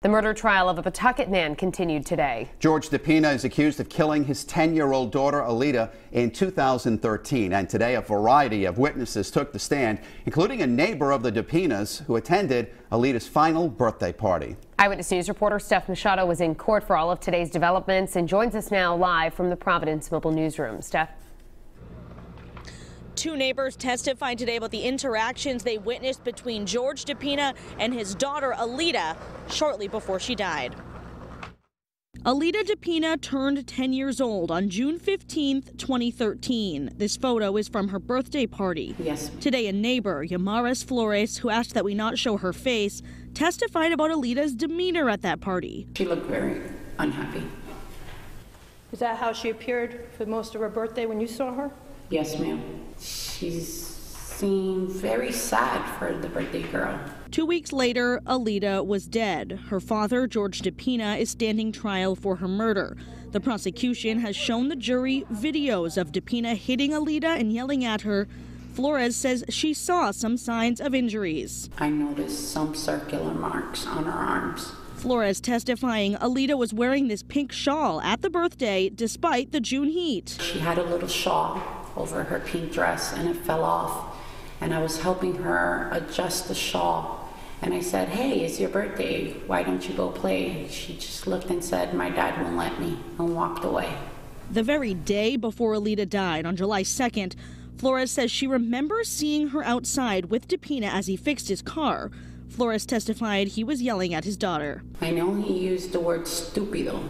The murder trial of a Pawtucket man continued today. George DePina is accused of killing his 10-year-old daughter, Alita, in 2013. And today, a variety of witnesses took the stand, including a neighbor of the DePinas who attended Alita's final birthday party. Eyewitness News reporter Steph Machado was in court for all of today's developments and joins us now live from the Providence Mobile Newsroom. Steph. Two neighbors testified today about the interactions they witnessed between George DePina and his daughter, Alita, shortly before she died. Alita DePina turned 10 years old on June 15, 2013. This photo is from her birthday party. Yes. Today, a neighbor, Yamaris Flores, who asked that we not show her face, testified about Alita's demeanor at that party. She looked very unhappy. Is that how she appeared for most of her birthday when you saw her? Yes, ma'am. She seemed very sad for the birthday girl. 2 weeks later, Alita was dead. Her father, George DePina, is standing trial for her murder. The prosecution has shown the jury videos of DePina hitting Alita and yelling at her. Flores says she saw some signs of injuries. I noticed some circular marks on her arms. Flores testifying Alita was wearing this pink shawl at the birthday despite the June heat. She had a little shawl over her pink dress and it fell off. And I was helping her adjust the shawl. And I said, hey, it's your birthday. Why don't you go play? She just looked and said, my dad won't let me, and walked away. The very day before Alita died on July 2nd, Flores says she remembers seeing her outside with DePina as he fixed his car. Flores testified he was yelling at his daughter. I know he used the word stupido.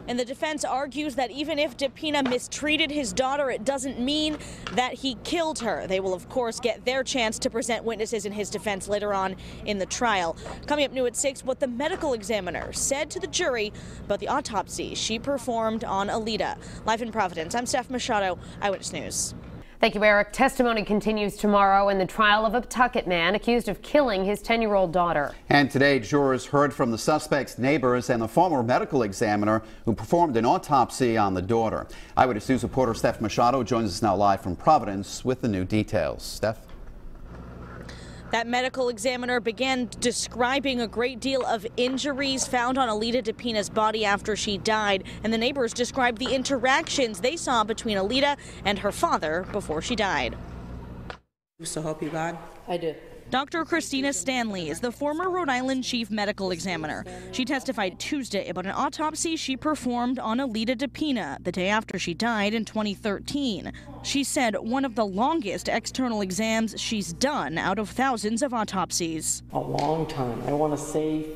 And the defense argues that even if DePina mistreated his daughter, it doesn't mean that he killed her. They will, of course, get their chance to present witnesses in his defense later on in the trial. Coming up new at 6, what the medical examiner said to the jury about the autopsy she performed on Alita. Live in Providence, I'm Steph Machado, Eyewitness News. Thank you, Eric. Testimony continues tomorrow in the trial of a Pawtucket man accused of killing his 10-year-old daughter. And today, jurors heard from the suspect's neighbors and the former medical examiner who performed an autopsy on the daughter. Eyewitness News reporter Steph Machado joins us now live from Providence with the new details. Steph? That medical examiner began describing a great deal of injuries found on Alita DePina's body after she died, and the neighbors described the interactions they saw between Alita and her father before she died. So help you God? I did. Dr. Christina Stanley is the former Rhode Island chief medical examiner. She testified Tuesday about an autopsy she performed on Alita DePina the day after she died in 2013. She said one of the longest external exams she's done out of thousands of autopsies. A long time. I want to say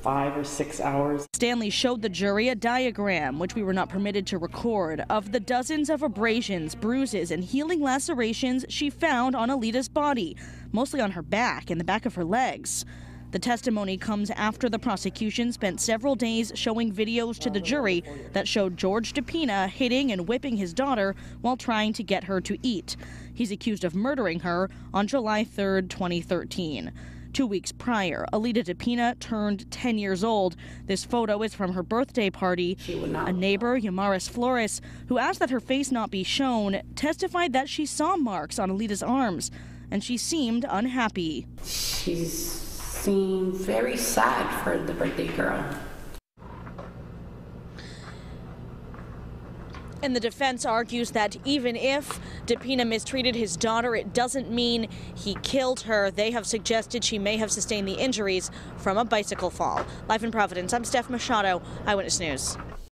5 or 6 hours. Stanley showed the jury a diagram, which we were not permitted to record, of the dozens of abrasions, bruises, and healing lacerations she found on Alita's body, mostly on her back and the back of her legs. The testimony comes after the prosecution spent several days showing videos to the jury that showed George DePina hitting and whipping his daughter while trying to get her to eat. He's accused of murdering her on July 3rd, 2013. 2 weeks prior, Alita DePina turned 10 years old. This photo is from her birthday party. A neighbor, Yamaris Flores, who asked that her face not be shown, testified that she saw marks on Alita's arms, and she seemed unhappy. She seemed very sad for the birthday girl. And the defense argues that even if DePina mistreated his daughter, it doesn't mean he killed her. They have suggested she may have sustained the injuries from a bicycle fall. Live in Providence, I'm Steph Machado, Eyewitness News.